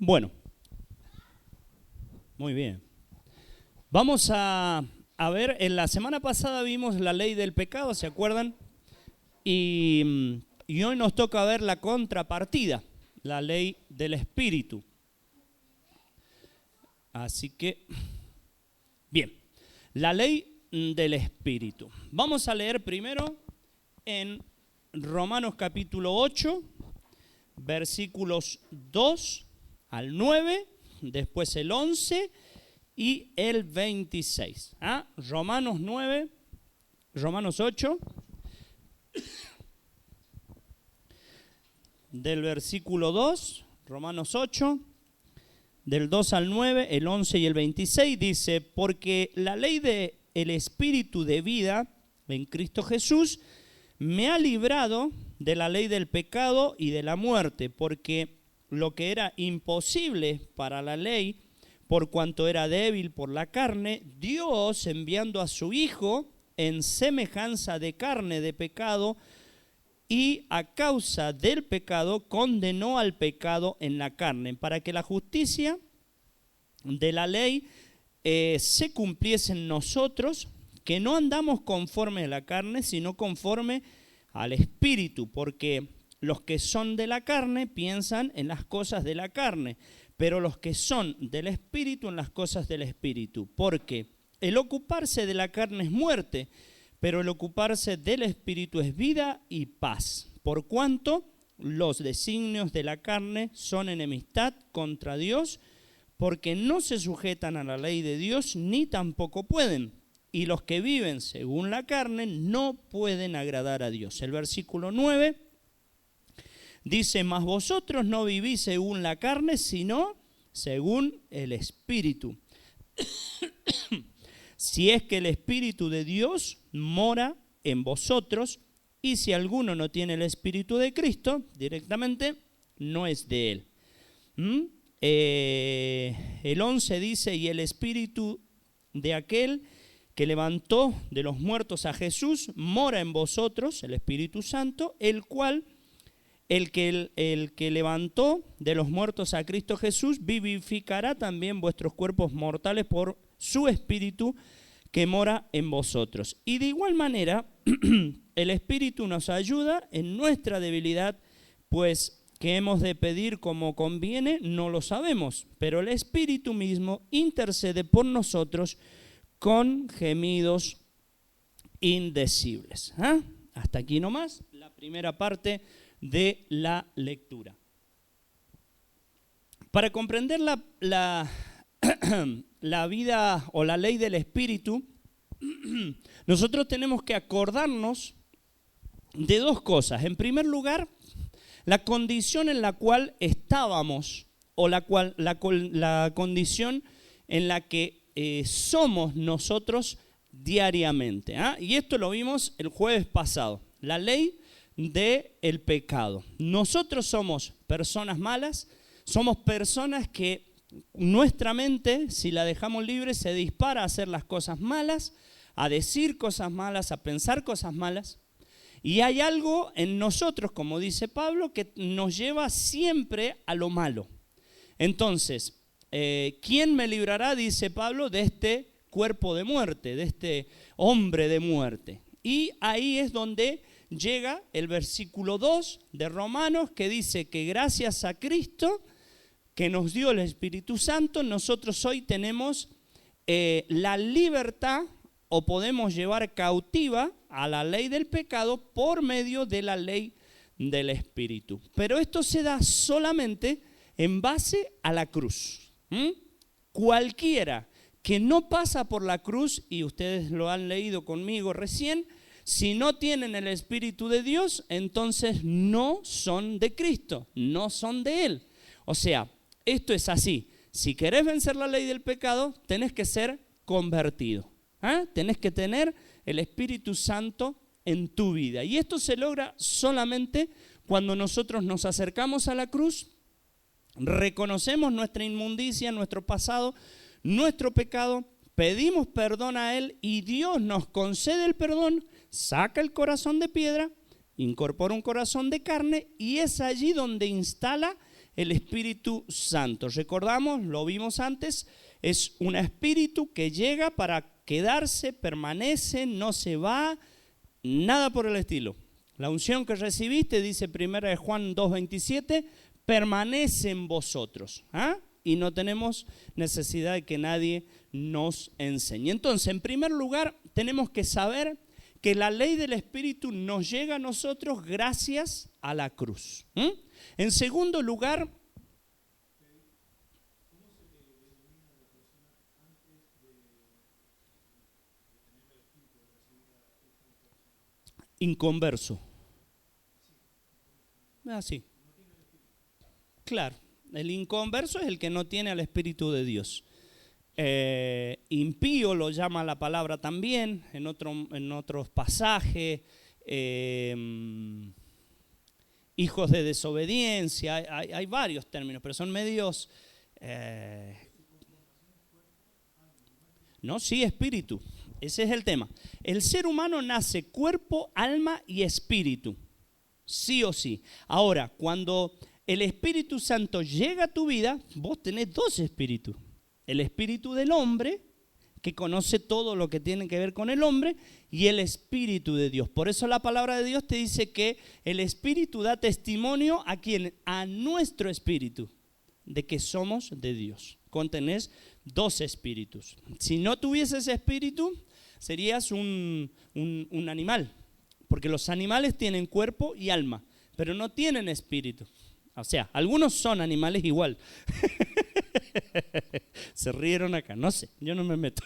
Bueno, muy bien. Vamos a ver, en la semana pasada vimos la ley del pecado, ¿se acuerdan? Y hoy nos toca ver la contrapartida, la ley del espíritu. Así que, bien, la ley del espíritu. Vamos a leer primero en Romanos capítulo 8, versículos 2 al 9, después el 11 y el 26. Romanos 8, del versículo 2, Romanos 8, del 2 al 9, el 11 y el 26, dice: porque la ley del Espíritu de vida en Cristo Jesús me ha librado de la ley del pecado y de la muerte, porque lo que era imposible para la ley, por cuanto era débil por la carne, Dios, enviando a su Hijo en semejanza de carne de pecado, y a causa del pecado condenó al pecado en la carne, para que la justicia de la ley se cumpliese en nosotros, que no andamos conforme a la carne, sino conforme al Espíritu, porque los que son de la carne piensan en las cosas de la carne, pero los que son del Espíritu en las cosas del Espíritu, porque el ocuparse de la carne es muerte, pero el ocuparse del Espíritu es vida y paz, por cuanto los designios de la carne son enemistad contra Dios, porque no se sujetan a la ley de Dios, ni tampoco pueden. Y los que viven según la carne no pueden agradar a Dios. El versículo 9 dice: mas vosotros no vivís según la carne, sino según el Espíritu. Si es que el Espíritu de Dios mora en vosotros, y si alguno no tiene el Espíritu de Cristo, directamente no es de él. El 11 dice: y el Espíritu de aquel que levantó de los muertos a Jesús mora en vosotros, el Espíritu Santo, el cual, el que levantó de los muertos a Cristo Jesús, vivificará también vuestros cuerpos mortales por su Espíritu que mora en vosotros. Y de igual manera, el Espíritu nos ayuda en nuestra debilidad, pues que hemos de pedir como conviene, no lo sabemos, pero el Espíritu mismo intercede por nosotros con gemidos indecibles. Hasta aquí nomás la primera parte de la lectura. Para comprender la vida o la ley del Espíritu, nosotros tenemos que acordarnos de dos cosas. En primer lugar, la condición en la cual estábamos, o la condición en la que somos nosotros diariamente. Y esto lo vimos el jueves pasado, la ley del pecado. Nosotros somos personas malas, somos personas que nuestra mente, si la dejamos libre, se dispara a hacer las cosas malas, a decir cosas malas, a pensar cosas malas. Y hay algo en nosotros, como dice Pablo, que nos lleva siempre a lo malo. Entonces, ¿quién me librará, dice Pablo, de este cuerpo de muerte, de este hombre de muerte? Y ahí es donde llega el versículo 2 de Romanos, que dice que gracias a Cristo, que nos dio el Espíritu Santo, nosotros hoy tenemos la libertad, o podemos llevar cautiva a la ley del pecado por medio de la ley del Espíritu. Pero esto se da solamente en base a la cruz. Cualquiera que no pasa por la cruz, y ustedes lo han leído conmigo recién, si no tienen el Espíritu de Dios, entonces no son de Cristo, no son de Él. O sea, esto es así. Si querés vencer la ley del pecado, tenés que ser convertido. Tenés que tener el Espíritu Santo en tu vida. Y esto se logra solamente cuando nosotros nos acercamos a la cruz, reconocemos nuestra inmundicia, nuestro pasado, nuestro pecado, pedimos perdón a Él y Dios nos concede el perdón, saca el corazón de piedra, incorpora un corazón de carne y es allí donde instala el Espíritu Santo. Recordamos, lo vimos antes, es un espíritu que llega para quedarse, permanece, no se va, nada por el estilo. La unción que recibiste, dice 1 Juan 2:27, permanece en vosotros. Y no tenemos necesidad de que nadie nos enseñe. Entonces, en primer lugar, tenemos que saber que la ley del Espíritu nos llega a nosotros gracias a la cruz. En segundo lugar, inconverso. Así. Claro, el inconverso es el que no tiene al Espíritu de Dios. Impío lo llama la palabra también, en otros pasajes. Hijos de desobediencia, hay varios términos, pero son medios... No, sí, espíritu. Ese es el tema. El ser humano nace cuerpo, alma y espíritu. Sí o sí. Ahora, cuando el Espíritu Santo llega a tu vida, vos tenés dos espíritus. El espíritu del hombre, que conoce todo lo que tiene que ver con el hombre, y el Espíritu de Dios. Por eso la palabra de Dios te dice que el Espíritu da testimonio ¿a quién? A nuestro espíritu, de que somos de Dios. Contenés dos espíritus. Si no tuvieses espíritu, serías un animal, porque los animales tienen cuerpo y alma, pero no tienen espíritu. O sea, algunos son animales igual. Se rieron acá, no sé, yo no me meto.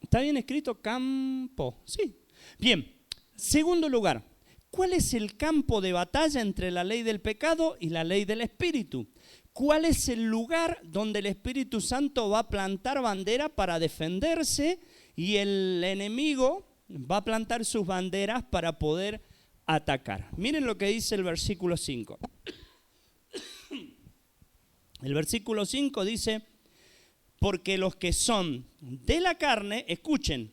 ¿Está bien escrito campo? Sí. Bien, segundo lugar, ¿cuál es el campo de batalla entre la ley del pecado y la ley del Espíritu? ¿Cuál es el lugar donde el Espíritu Santo va a plantar bandera para defenderse y el enemigo va a plantar sus banderas para poder atacar? Miren lo que dice el versículo 5. El versículo 5 dice, porque los que son de la carne, escuchen,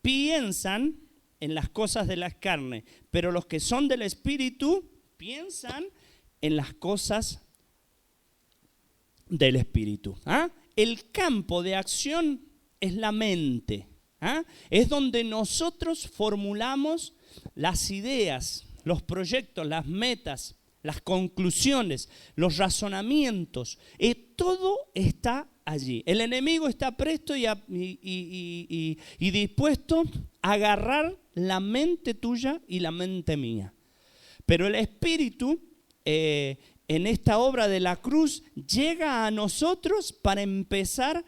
piensan en las cosas de la carne, pero los que son del Espíritu piensan en las cosas del Espíritu. El campo de acción es la mente. Es donde nosotros formulamos las ideas, los proyectos, las metas, las conclusiones, los razonamientos. Todo está allí. El enemigo está presto y dispuesto a agarrar la mente tuya y la mente mía. Pero el Espíritu, en esta obra de la cruz, llega a nosotros para empezar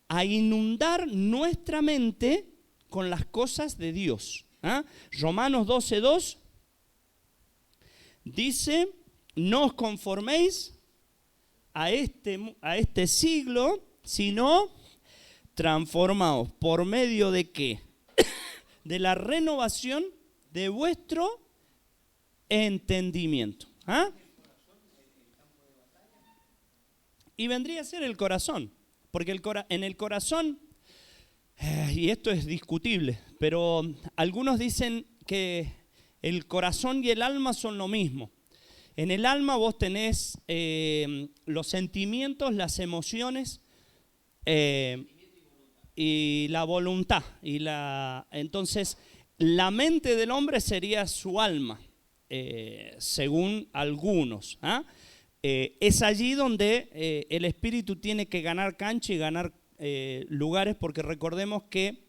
a inundar nuestra mente con las cosas de Dios. Romanos 12:2 dice, no os conforméis a este siglo, sino transformaos. ¿Por medio de qué? De la renovación de vuestro entendimiento. Y vendría a ser el corazón, porque en el corazón, y esto es discutible, pero algunos dicen que el corazón y el alma son lo mismo. En el alma vos tenés los sentimientos, las emociones y la voluntad. Entonces, la mente del hombre sería su alma, según algunos. Es allí donde el espíritu tiene que ganar cancha y ganar lugares, porque recordemos que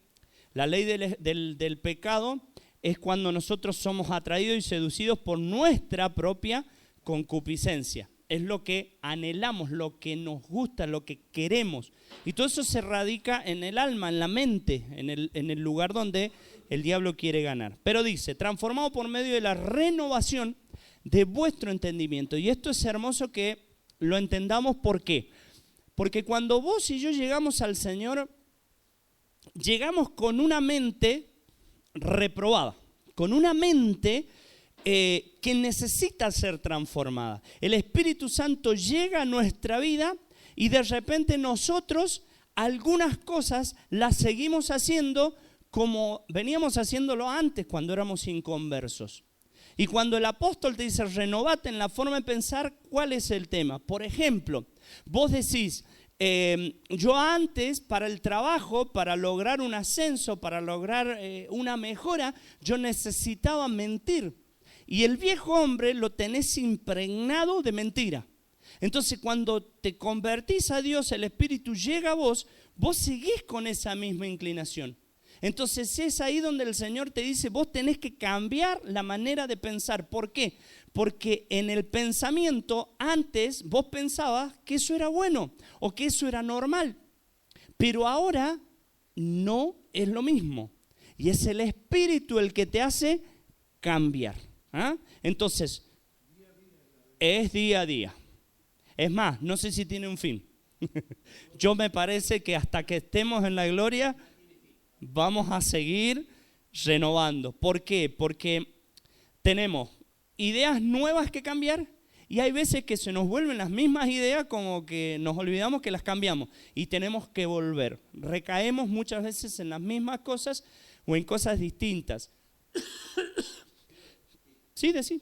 la ley del pecado es cuando nosotros somos atraídos y seducidos por nuestra propia concupiscencia. Es lo que anhelamos, lo que nos gusta, lo que queremos. Y todo eso se radica en el alma, en la mente, en el lugar donde el diablo quiere ganar. Pero dice, transformado por medio de la renovación de vuestro entendimiento. Y esto es hermoso que lo entendamos. ¿Por qué? Porque cuando vos y yo llegamos al Señor, llegamos con una mente reprobada, con una mente que necesita ser transformada. El Espíritu Santo llega a nuestra vida y de repente nosotros algunas cosas las seguimos haciendo como veníamos haciéndolo antes cuando éramos inconversos. Y cuando el apóstol te dice renovate en la forma de pensar, ¿cuál es el tema? Por ejemplo, vos decís, yo antes para el trabajo, para lograr un ascenso, para lograr una mejora, yo necesitaba mentir. Y el viejo hombre lo tenés impregnado de mentira. Entonces cuando te convertís a Dios, el Espíritu llega a vos, vos seguís con esa misma inclinación. Entonces es ahí donde el Señor te dice, vos tenés que cambiar la manera de pensar. ¿Por qué? Porque en el pensamiento antes vos pensabas que eso era bueno o que eso era normal. Pero ahora no es lo mismo. Y es el Espíritu el que te hace cambiar. ¿Ah? Entonces, es día a día. Es más, no sé si tiene un fin. Yo me parece que hasta que estemos en la gloria vamos a seguir renovando. ¿Por qué? Porque tenemos ideas nuevas que cambiar y hay veces que se nos vuelven las mismas ideas como que nos olvidamos que las cambiamos y tenemos que volver. Recaemos muchas veces en las mismas cosas o en cosas distintas. Sí, decí.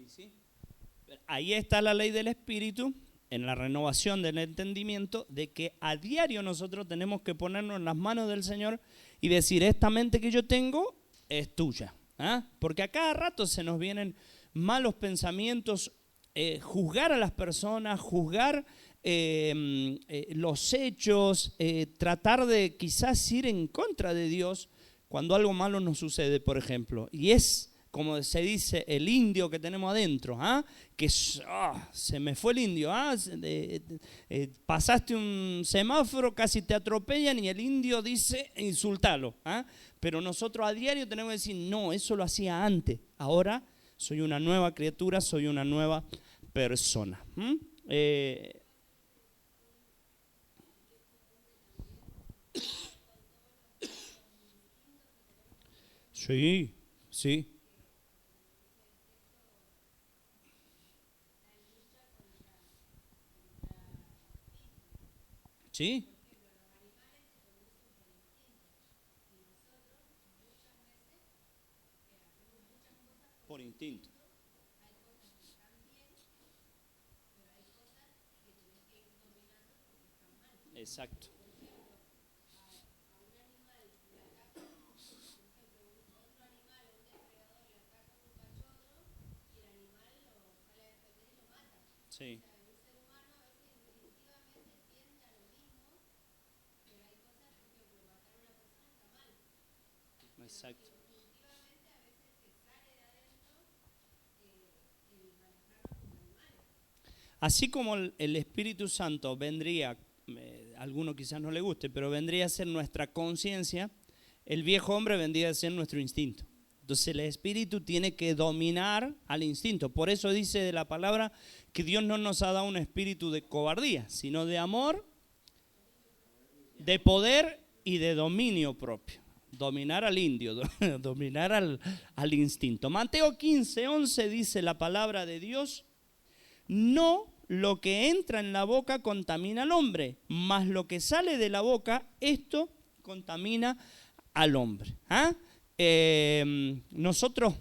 ¿Sí? Ahí está la ley del Espíritu, en la renovación del entendimiento, de que a diario nosotros tenemos que ponernos en las manos del Señor y decir, esta mente que yo tengo es tuya. ¿Ah? Porque a cada rato se nos vienen malos pensamientos, juzgar a las personas, juzgar los hechos, tratar de quizás ir en contra de Dios cuando algo malo nos sucede, por ejemplo. Y es, como se dice, el indio que tenemos adentro, ¿ah? Que se me fue el indio, ¿ah? Pasaste un semáforo, casi te atropellan y el indio dice insultalo, ¿ah? Pero nosotros a diario tenemos que decir, no, eso lo hacía antes, ahora soy una nueva criatura, soy una nueva persona. Sí, sí. Sí. Por instinto. Exacto. Sí. Exacto. Así como el Espíritu Santo vendría, a alguno quizás no le guste, pero vendría a ser nuestra conciencia, el viejo hombre vendría a ser nuestro instinto. Entonces el Espíritu tiene que dominar al instinto. Por eso dice de la palabra que Dios no nos ha dado un espíritu de cobardía, sino de amor, de poder y de dominio propio. Dominar al indio, dominar al instinto. Mateo 15:11 dice la palabra de Dios: no lo que entra en la boca contamina al hombre, mas lo que sale de la boca, esto contamina al hombre. ¿Ah? Nosotros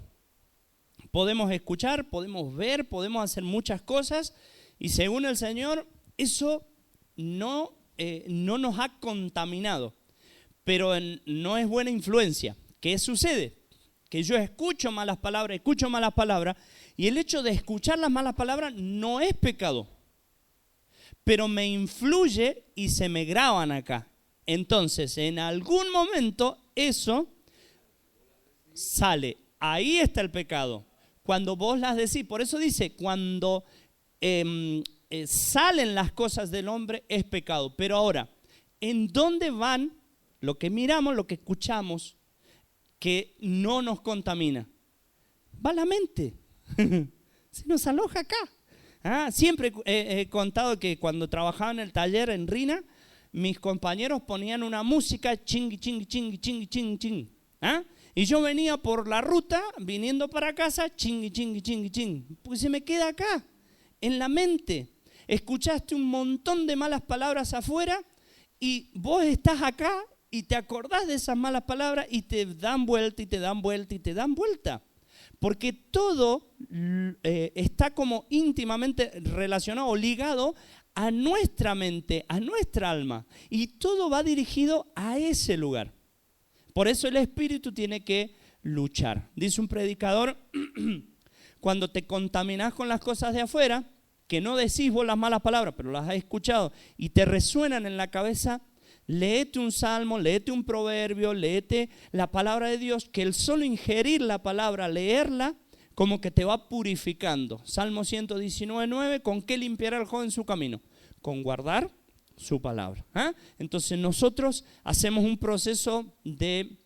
podemos escuchar, podemos ver, podemos hacer muchas cosas y según el Señor eso no nos ha contaminado, pero no es buena influencia. ¿Qué sucede? Que yo escucho malas palabras y el hecho de escuchar las malas palabras no es pecado, pero me influye y se me graban acá. Entonces, en algún momento eso sale. Ahí está el pecado. Cuando vos las decís, por eso dice, cuando salen las cosas del hombre es pecado. Pero ahora, ¿en dónde van lo que miramos, lo que escuchamos, que no nos contamina? Va a la mente. Se nos aloja acá. Siempre he contado que cuando trabajaba en el taller en Rina, mis compañeros ponían una música chingui, chingui, chingui, chingui, chingui, chingui. Y yo venía por la ruta, viniendo para casa, chingui, chingui, chingui, chingui. Porque se me queda acá, en la mente. Escuchaste un montón de malas palabras afuera y vos estás acá y te acordás de esas malas palabras y te dan vuelta y te dan vuelta y te dan vuelta. Porque todo está como íntimamente relacionado o ligado a nuestra mente, a nuestra alma. Y todo va dirigido a ese lugar. Por eso el espíritu tiene que luchar. Dice un predicador, cuando te contaminás con las cosas de afuera, que no decís vos las malas palabras, pero las has escuchado y te resuenan en la cabeza, léete un salmo, léete un proverbio, léete la palabra de Dios, que el solo ingerir la palabra, leerla, como que te va purificando. Salmo 119:9, ¿con qué limpiará el joven su camino? Con guardar su palabra. Entonces nosotros hacemos un proceso de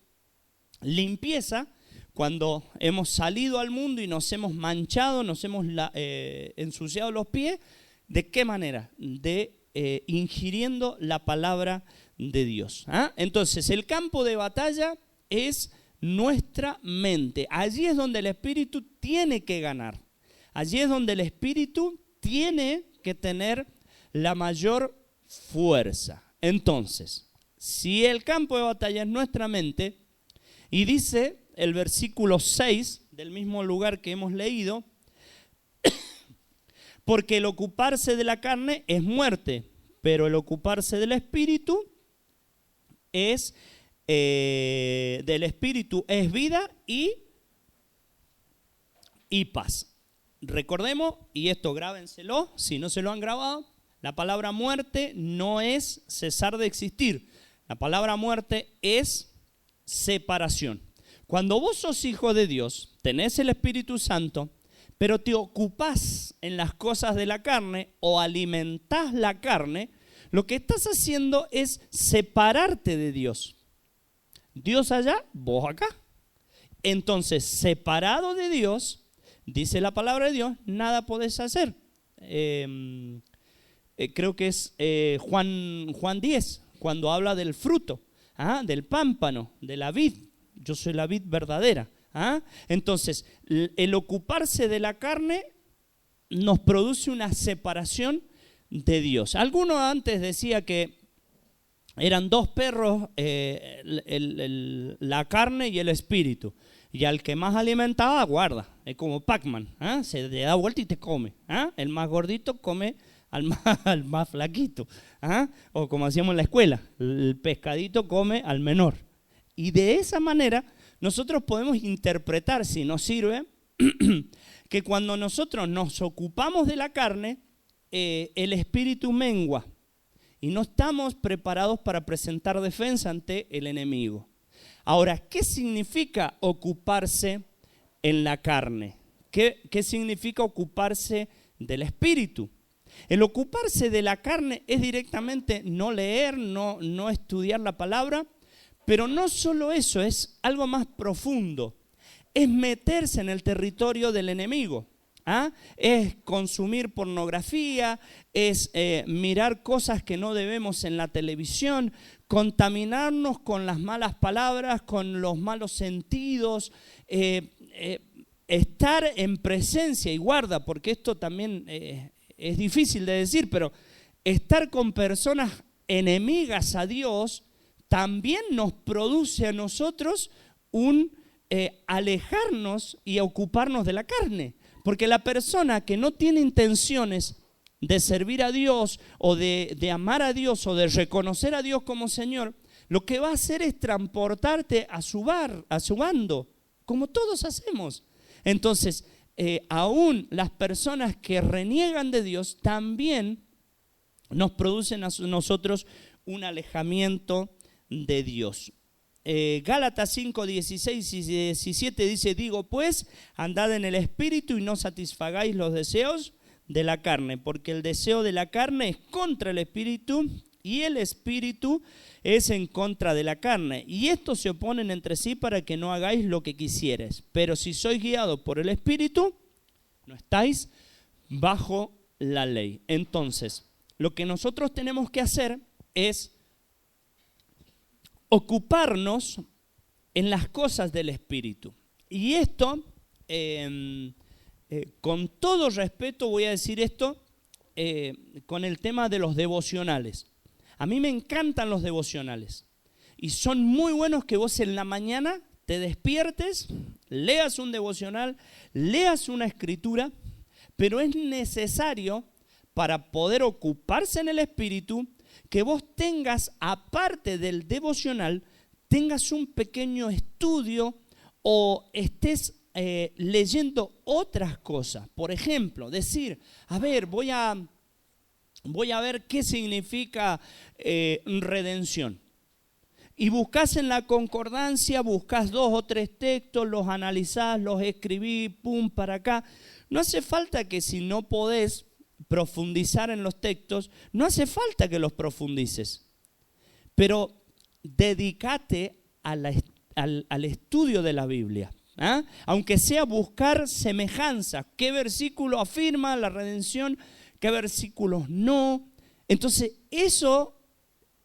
limpieza cuando hemos salido al mundo y nos hemos manchado, nos hemos ensuciado los pies. ¿De qué manera? Ingiriendo la palabra de Dios. Entonces el campo de batalla es nuestra mente. Allí es donde el espíritu tiene que ganar. Allí es donde el espíritu tiene que tener la mayor fuerza. Entonces, si el campo de batalla es nuestra mente, y dice el versículo 6 del mismo lugar que hemos leído, porque el ocuparse de la carne es muerte, pero el ocuparse del espíritu es vida y paz. Recordemos, y esto grábenselo, si no se lo han grabado, la palabra muerte no es cesar de existir. La palabra muerte es separación. Cuando vos sos hijo de Dios, tenés el Espíritu Santo, pero te ocupás en las cosas de la carne o alimentás la carne, lo que estás haciendo es separarte de Dios. Dios allá, vos acá. Entonces, separado de Dios, dice la palabra de Dios, nada podés hacer. Creo que es Juan 10, cuando habla del fruto, del pámpano, de la vid. Yo soy la vid verdadera. Entonces, el ocuparse de la carne nos produce una separación de Dios. Alguno antes decía que eran dos perros, la carne y el espíritu. Y al que más alimentaba, guarda. Es como Pac-Man. Se le da vuelta y te come. El más gordito come al más flaquito. O como hacíamos en la escuela, el pescadito come al menor. Y de esa manera nosotros podemos interpretar, si nos sirve, que cuando nosotros nos ocupamos de la carne, el espíritu mengua. Y no estamos preparados para presentar defensa ante el enemigo. Ahora, ¿qué significa ocuparse en la carne? ¿Qué significa ocuparse del espíritu? El ocuparse de la carne es directamente no leer, no estudiar la palabra, pero no solo eso, es algo más profundo. Es meterse en el territorio del enemigo. Es consumir pornografía, es mirar cosas que no debemos en la televisión, contaminarnos con las malas palabras, con los malos sentidos, estar en presencia y guarda, porque esto también es difícil de decir, pero estar con personas enemigas a Dios también nos produce a nosotros un alejarnos y ocuparnos de la carne. Porque la persona que no tiene intenciones de servir a Dios o de amar a Dios o de reconocer a Dios como Señor, lo que va a hacer es transportarte a su bando, como todos hacemos. Entonces, aún las personas que reniegan de Dios también nos producen a nosotros un alejamiento de Dios. Gálatas 5, 16 y 17 dice, digo pues, andad en el Espíritu y no satisfagáis los deseos de la carne, porque el deseo de la carne es contra el Espíritu y el Espíritu es en contra de la carne. Y estos se oponen entre sí para que no hagáis lo que quisieres. Pero si sois guiados por el Espíritu, no estáis bajo la ley. Entonces, lo que nosotros tenemos que hacer es ocuparnos en las cosas del Espíritu. Y esto, con todo respeto voy a decir esto, con el tema de los devocionales. A mí me encantan los devocionales. Y son muy buenos que vos en la mañana te despiertes, leas un devocional, leas una escritura, pero es necesario para poder ocuparse en el Espíritu que vos tengas, aparte del devocional, tengas un pequeño estudio o estés leyendo otras cosas. Por ejemplo, decir, a ver, voy a ver qué significa redención. Y buscas en la concordancia, buscas 2 o 3 textos, los analizás, los escribís, pum, para acá. No hace falta que si no podés profundizar en los textos, no hace falta que los profundices. Pero dedícate al estudio de la Biblia. ¿Ah? Aunque sea buscar semejanzas, qué versículo afirma la redención, qué versículos no. Entonces eso,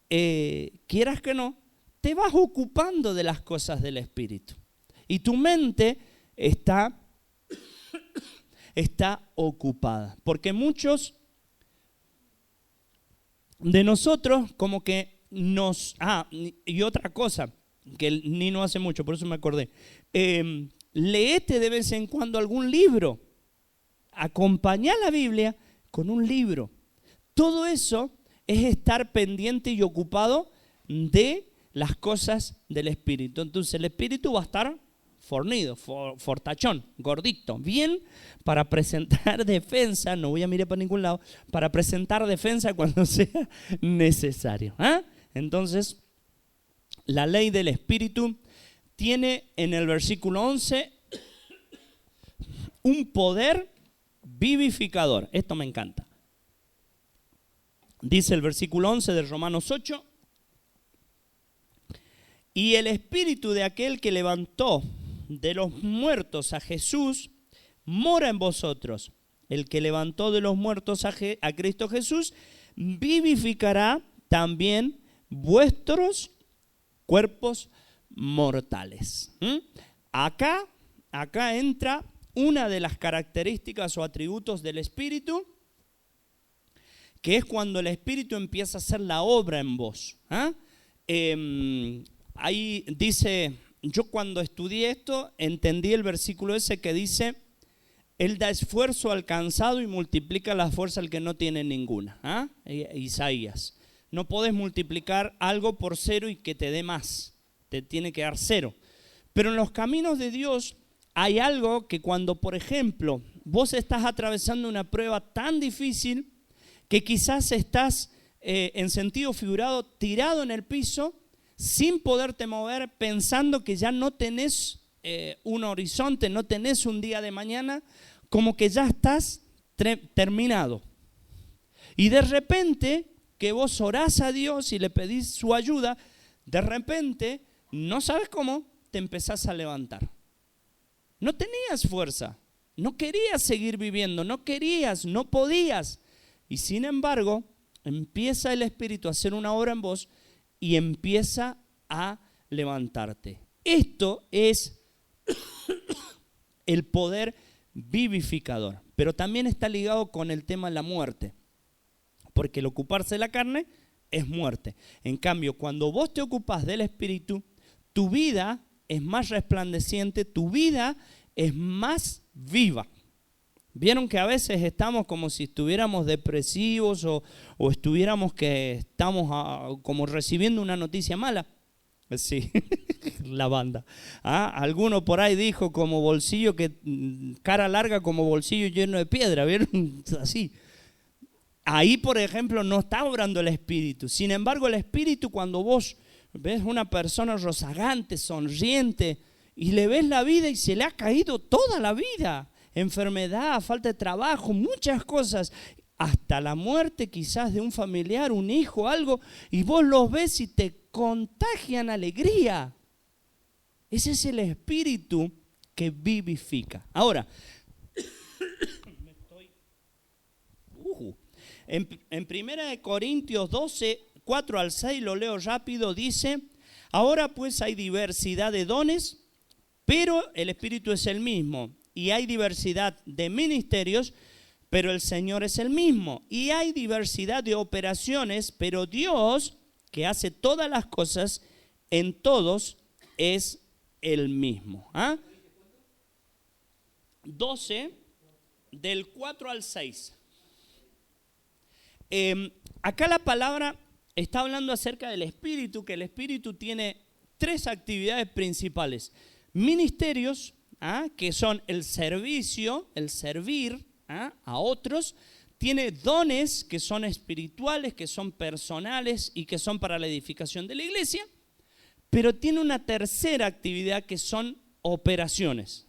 quieras que no, te vas ocupando de las cosas del Espíritu. Y tu mente está ocupada. Porque muchos de nosotros como que y otra cosa, que ni no hace mucho, por eso me acordé. Leete de vez en cuando algún libro. Acompañá la Biblia con un libro. Todo eso es estar pendiente y ocupado de las cosas del Espíritu. Entonces el Espíritu va a estar fornido, fortachón, gordito, bien para presentar defensa, no voy a mirar para ningún lado, para presentar defensa cuando sea necesario. Entonces, la ley del Espíritu tiene en el versículo 11 un poder vivificador. Esto me encanta. Dice el versículo 11 de Romanos 8, y el Espíritu de aquel que levantó de los muertos a Jesús mora en vosotros. El que levantó de los muertos a Cristo Jesús vivificará también vuestros cuerpos mortales. Acá entra una de las características o atributos del Espíritu, que es cuando el Espíritu empieza a hacer la obra en vos. Ahí dice, yo cuando estudié esto entendí el versículo ese que dice, Él da esfuerzo al cansado y multiplica la fuerza al que no tiene ninguna. Isaías. No podés multiplicar algo por 0 y que te dé más. Te tiene que dar 0. Pero en los caminos de Dios hay algo que cuando, por ejemplo, vos estás atravesando una prueba tan difícil que quizás estás en sentido figurado tirado en el piso sin poderte mover, pensando que ya no tenés un horizonte, no tenés un día de mañana, como que ya estás terminado. Y de repente que vos orás a Dios y le pedís su ayuda, de repente, no sabes cómo, te empezás a levantar. No tenías fuerza, no querías seguir viviendo, no querías, no podías. Y sin embargo, empieza el Espíritu a hacer una obra en vos y empieza a levantarte. Esto es el poder vivificador, pero también está ligado con el tema de la muerte, porque el ocuparse de la carne es muerte. En cambio, cuando vos te ocupas del Espíritu, tu vida es más resplandeciente, tu vida es más viva. Vieron que a veces estamos como si estuviéramos depresivos o estuviéramos estamos como recibiendo una noticia mala. Sí, la banda. Alguno por ahí dijo como bolsillo, cara larga como bolsillo lleno de piedra, ¿vieron? Así. Ahí, por ejemplo, no está obrando el Espíritu. Sin embargo, el Espíritu, cuando vos ves una persona rozagante, sonriente, y le ves la vida y se le ha caído toda la vida, enfermedad, falta de trabajo, muchas cosas, hasta la muerte quizás de un familiar, un hijo, algo, y vos los ves y te contagian alegría. Ese es el Espíritu que vivifica. Ahora, en 1 Corintios 12, 4 al 6, lo leo rápido, dice: ahora pues hay diversidad de dones, pero el Espíritu es el mismo. Y hay diversidad de ministerios, pero el Señor es el mismo. Y hay diversidad de operaciones, pero Dios, que hace todas las cosas en todos, es el mismo. 12, del 4 al 6. Acá la palabra está hablando acerca del Espíritu, que el Espíritu tiene 3 actividades principales. Ministerios, que son el servicio, el servir a otros. Tiene dones que son espirituales, que son personales y que son para la edificación de la iglesia. Pero tiene una tercera actividad que son operaciones.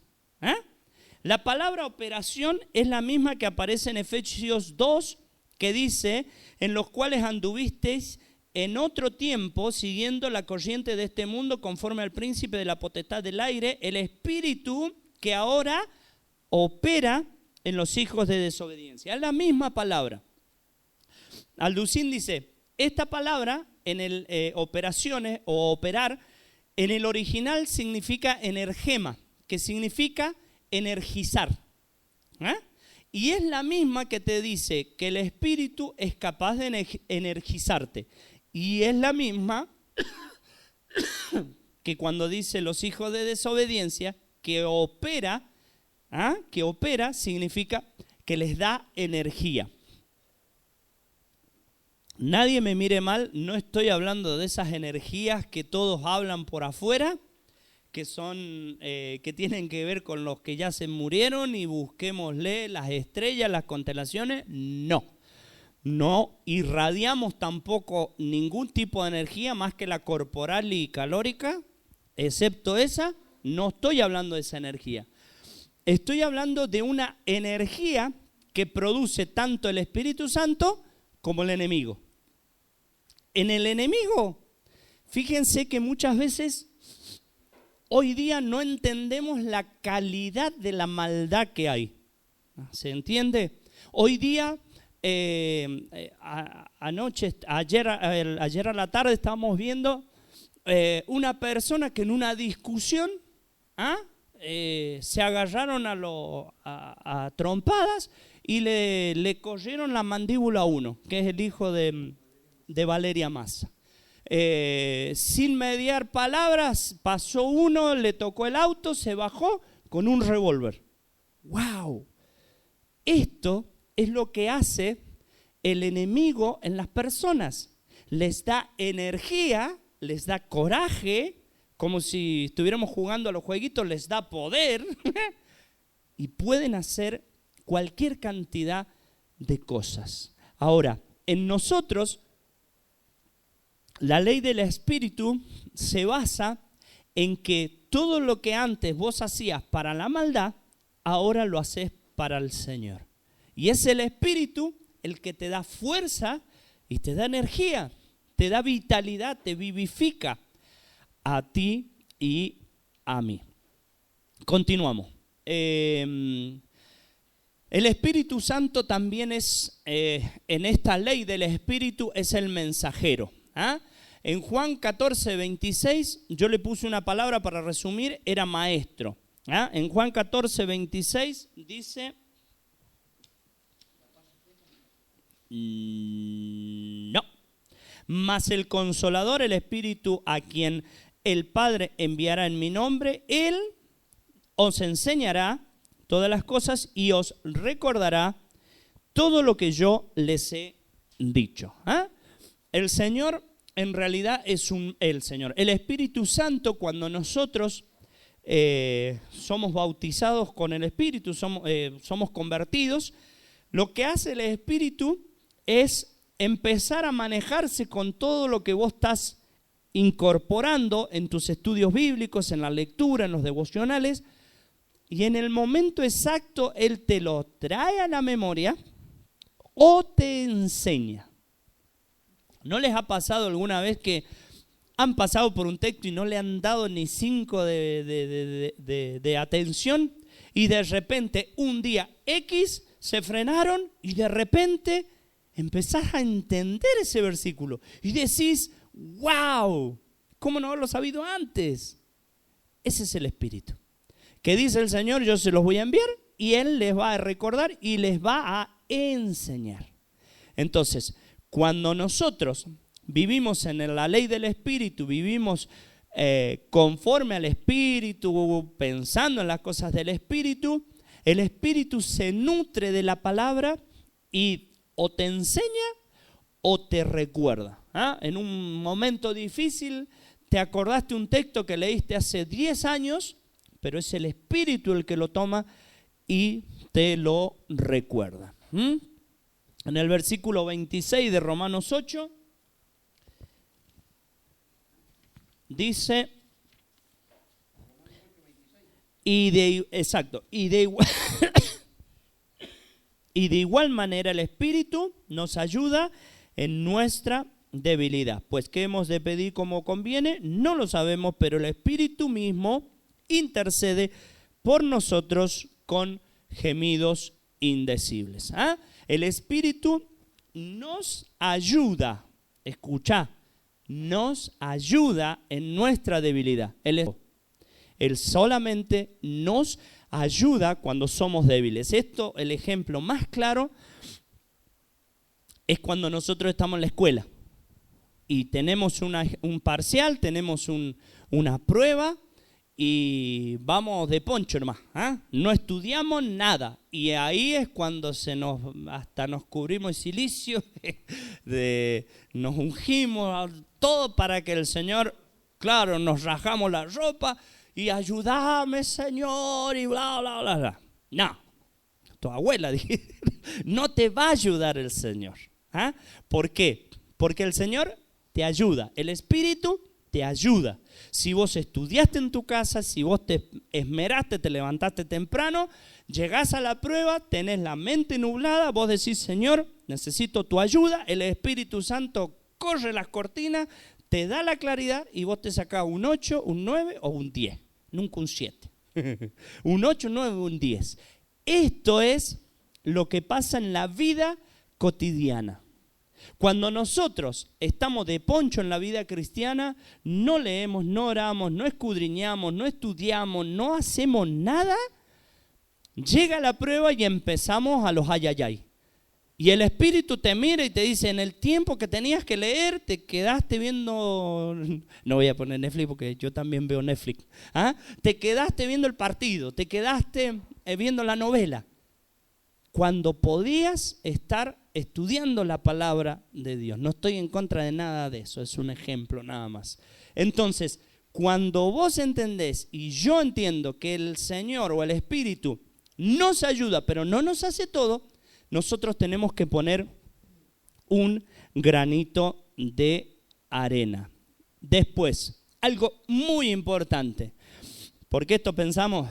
La palabra operación es la misma que aparece en Efesios 2, que dice: en los cuales anduvisteis en otro tiempo, siguiendo la corriente de este mundo, conforme al príncipe de la potestad del aire, el espíritu que ahora opera en los hijos de desobediencia. Es la misma palabra. Alducín dice: esta palabra en el operaciones o operar, en el original significa energema, que significa energizar. Y es la misma que te dice que el Espíritu es capaz de energizarte. Y es la misma que cuando dice los hijos de desobediencia, que opera significa que les da energía. Nadie me mire mal, no estoy hablando de esas energías que todos hablan por afuera, que son que tienen que ver con los que ya se murieron y busquémosle las estrellas, las constelaciones. No irradiamos tampoco ningún tipo de energía más que la corporal y calórica, excepto esa. No estoy hablando de esa energía. Estoy hablando de una energía que produce tanto el Espíritu Santo como el enemigo. En el enemigo, fíjense que muchas veces hoy día no entendemos la calidad de la maldad que hay. ¿Se entiende? Hoy día, ayer a la tarde estábamos viendo una persona que en una discusión se agarraron a trompadas y le corrieron la mandíbula a uno, que es el hijo de Valeria Massa. Sin mediar palabras, pasó uno, le tocó el auto, se bajó con un revólver. ¡Wow! Esto es lo que hace el enemigo en las personas. Les da energía, les da coraje, como si estuviéramos jugando a los jueguitos, les da poder y pueden hacer cualquier cantidad de cosas. Ahora, en nosotros, la ley del Espíritu se basa en que todo lo que antes vos hacías para la maldad, ahora lo haces para el Señor. Y es el Espíritu el que te da fuerza y te da energía, te da vitalidad, te vivifica a ti y a mí. Continuamos. El Espíritu Santo también es, en esta ley del Espíritu, es el mensajero. En Juan 14, 26, yo le puse una palabra para resumir, era maestro. En Juan 14, 26 dice: no, mas el Consolador, el Espíritu, a quien el Padre enviará en mi nombre, Él os enseñará todas las cosas y os recordará todo lo que yo les he dicho. El Señor en realidad es el Espíritu Santo. Cuando nosotros somos bautizados con el Espíritu, somos convertidos, lo que hace el Espíritu es empezar a manejarse con todo lo que vos estás incorporando en tus estudios bíblicos, en la lectura, en los devocionales, y en el momento exacto Él te lo trae a la memoria o te enseña. ¿No les ha pasado alguna vez que han pasado por un texto y no le han dado ni 5 de atención y de repente un día X se frenaron y de repente empezás a entender ese versículo y decís, wow, ¿cómo no haberlo sabido antes? Ese es el Espíritu. Que dice el Señor, yo se los voy a enviar y Él les va a recordar y les va a enseñar. Entonces, cuando nosotros vivimos en la ley del Espíritu, vivimos conforme al Espíritu, pensando en las cosas del Espíritu, el Espíritu se nutre de la palabra y o te enseña o te recuerda. En un momento difícil te acordaste un texto que leíste hace 10 años, pero es el Espíritu el que lo toma y te lo recuerda. En el versículo 26 de Romanos 8 dice, y de igual manera el Espíritu nos ayuda en nuestra debilidad. Pues ¿qué hemos de pedir como conviene? No lo sabemos, pero el Espíritu mismo intercede por nosotros con gemidos indecibles. El Espíritu nos ayuda, escucha, nos ayuda en nuestra debilidad. Él solamente nos ayuda cuando somos débiles. Esto, el ejemplo más claro, es cuando nosotros estamos en la escuela y tenemos un parcial, tenemos una prueba y vamos de poncho nomás, no estudiamos nada. Y ahí es cuando hasta nos cubrimos de silicio, nos ungimos, todo para que el Señor, claro, nos rajamos la ropa y ayúdame, Señor, y bla, bla, bla, bla. No, tu abuela dije, no te va a ayudar el Señor. ¿Por qué? Porque el Señor te ayuda, el Espíritu te ayuda. Si vos estudiaste en tu casa, si vos te esmeraste, te levantaste temprano, llegás a la prueba, tenés la mente nublada, vos decís, Señor, necesito tu ayuda, el Espíritu Santo corre las cortinas, te da la claridad y vos te sacás un 8, un 9 o un 10, nunca un 7. Un 8, un 9, un 10. Esto es lo que pasa en la vida cotidiana. Cuando nosotros estamos de poncho en la vida cristiana, no leemos, no oramos, no escudriñamos, no estudiamos, no hacemos nada, llega la prueba y empezamos a los ayayay. Y el Espíritu te mira y te dice, en el tiempo que tenías que leer, te quedaste viendo, no voy a poner Netflix porque yo también veo Netflix, te quedaste viendo el partido, te quedaste viendo la novela, cuando podías estar estudiando la palabra de Dios. No estoy en contra de nada de eso, es un ejemplo nada más. Entonces, cuando vos entendés y yo entiendo que el Señor o el Espíritu nos ayuda, pero no nos hace todo, nosotros tenemos que poner un granito de arena. Después, algo muy importante, porque esto pensamos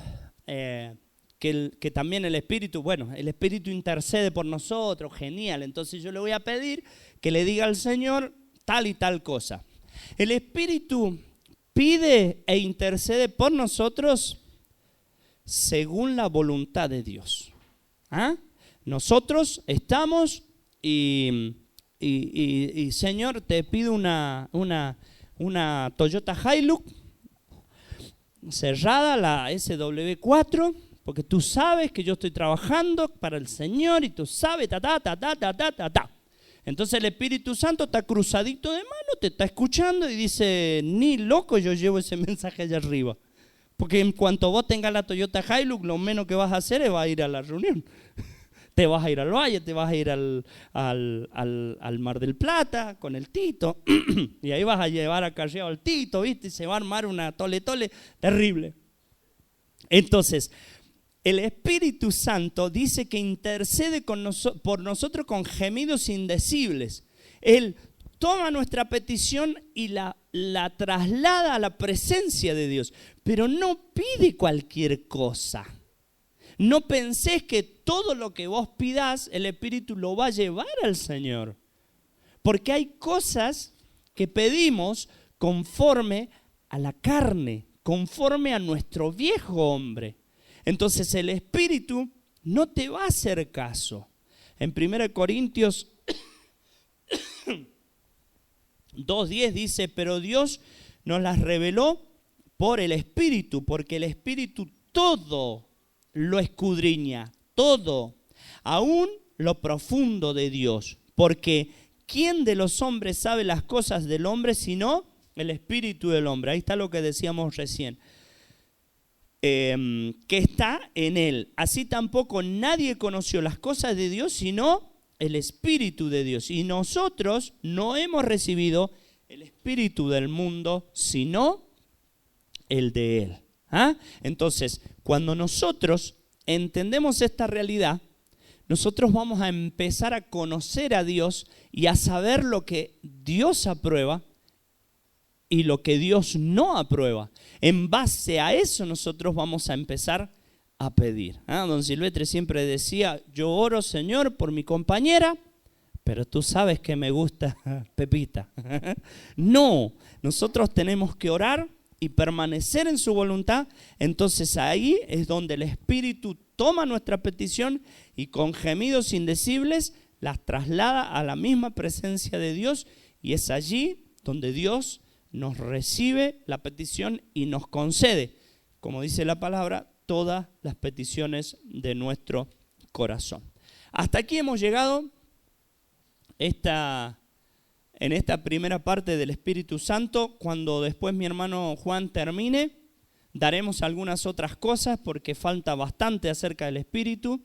que también el Espíritu, bueno, el Espíritu intercede por nosotros, genial, entonces yo le voy a pedir que le diga al Señor tal y tal cosa. El Espíritu pide e intercede por nosotros según la voluntad de Dios. Nosotros estamos y Señor, te pido una Toyota Hilux cerrada, la SW4, porque tú sabes que yo estoy trabajando para el Señor y tú sabes, Entonces el Espíritu Santo está cruzadito de mano, te está escuchando y dice, ni loco yo llevo ese mensaje allá arriba. Porque en cuanto vos tengas la Toyota Hilux, lo menos que vas a hacer es vas a ir a la reunión. Te vas a ir al valle, te vas a ir al Mar del Plata con el Tito. Y ahí vas a llevar acarreado al Tito, ¿viste? Y se va a armar una tole terrible. Entonces, el Espíritu Santo dice que intercede por nosotros con gemidos indecibles. Él toma nuestra petición y la traslada a la presencia de Dios, pero no pide cualquier cosa. No pensés que todo lo que vos pidás, el Espíritu lo va a llevar al Señor. Porque hay cosas que pedimos conforme a la carne, conforme a nuestro viejo hombre. Entonces el Espíritu no te va a hacer caso. En 1 Corintios 2:10 dice, pero Dios nos las reveló por el Espíritu, porque el Espíritu todo lo escudriña, todo, aún lo profundo de Dios. Porque ¿quién de los hombres sabe las cosas del hombre sino el Espíritu del hombre? Ahí está lo que decíamos recién. Que está en él. Así tampoco nadie conoció las cosas de Dios sino el Espíritu de Dios. Y nosotros no hemos recibido el Espíritu del mundo sino el de él. Entonces, cuando nosotros entendemos esta realidad, nosotros vamos a empezar a conocer a Dios y a saber lo que Dios aprueba y lo que Dios no aprueba. En base a eso nosotros vamos a empezar a pedir. Don Silvestre siempre decía, yo oro, Señor, por mi compañera, pero tú sabes que me gusta Pepita. No, nosotros tenemos que orar y permanecer en su voluntad. Entonces ahí es donde el Espíritu toma nuestra petición y con gemidos indecibles las traslada a la misma presencia de Dios, y es allí donde Dios nos recibe la petición y nos concede, como dice la palabra, todas las peticiones de nuestro corazón. Hasta aquí hemos llegado en esta primera parte del Espíritu Santo. Cuando después mi hermano Juan termine, daremos algunas otras cosas porque falta bastante acerca del Espíritu.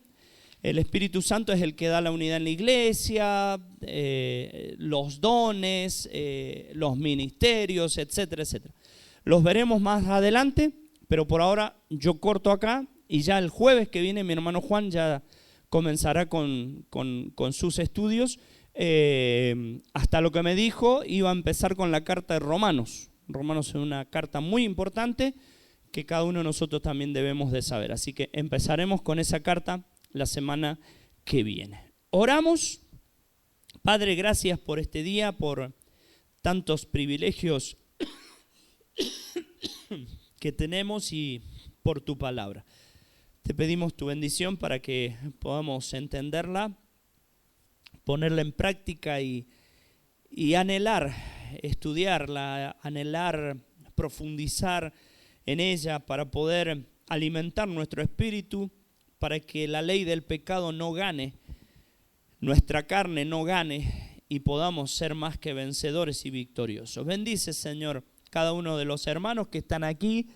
El Espíritu Santo es el que da la unidad en la iglesia, los dones, los ministerios, etcétera, etcétera. Los veremos más adelante, pero por ahora yo corto acá y ya el jueves que viene mi hermano Juan ya comenzará con sus estudios. Hasta lo que me dijo, iba a empezar con la carta de Romanos. Romanos es una carta muy importante que cada uno de nosotros también debemos de saber. Así que empezaremos con esa carta la semana que viene. Oramos. Padre, gracias por este día, por tantos privilegios que tenemos y por tu palabra. Te pedimos tu bendición para que podamos entenderla, ponerla en práctica y anhelar estudiarla, anhelar profundizar en ella para poder alimentar nuestro espíritu, para que la ley del pecado no gane, nuestra carne no gane y podamos ser más que vencedores y victoriosos. Bendice, Señor, cada uno de los hermanos que están aquí,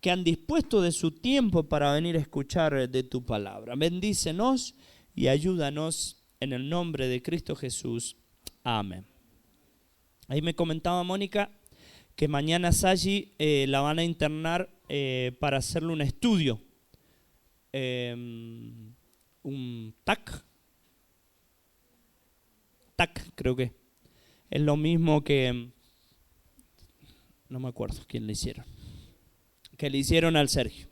que han dispuesto de su tiempo para venir a escuchar de tu palabra. Bendícenos y ayúdanos en el nombre de Cristo Jesús. Amén. Ahí me comentaba Mónica que mañana Sayi la van a internar para hacerle un estudio. Un TAC, creo que es lo mismo que, no me acuerdo quién le hicieron, que le hicieron al Sergio,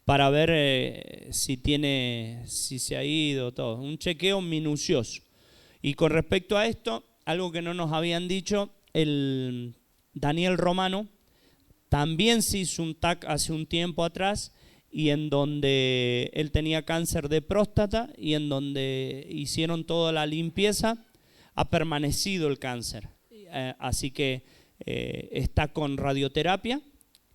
para ver si se ha ido todo, un chequeo minucioso. Y con respecto a esto, algo que no nos habían dicho, el Daniel Romano también se hizo un TAC hace un tiempo atrás, y en donde él tenía cáncer de próstata y en donde hicieron toda la limpieza, ha permanecido el cáncer. Así que está con radioterapia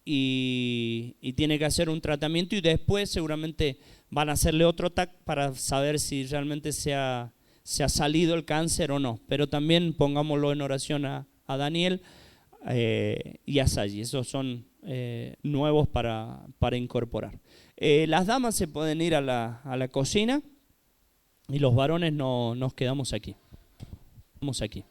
y tiene que hacer un tratamiento, y después seguramente van a hacerle otro TAC para saber si realmente se ha salido el cáncer o no. Pero también pongámoslo en oración a Daniel y a Sayi. Esos son nuevos para incorporar. Las damas se pueden ir a la cocina y los varones nos quedamos aquí. Vamos aquí.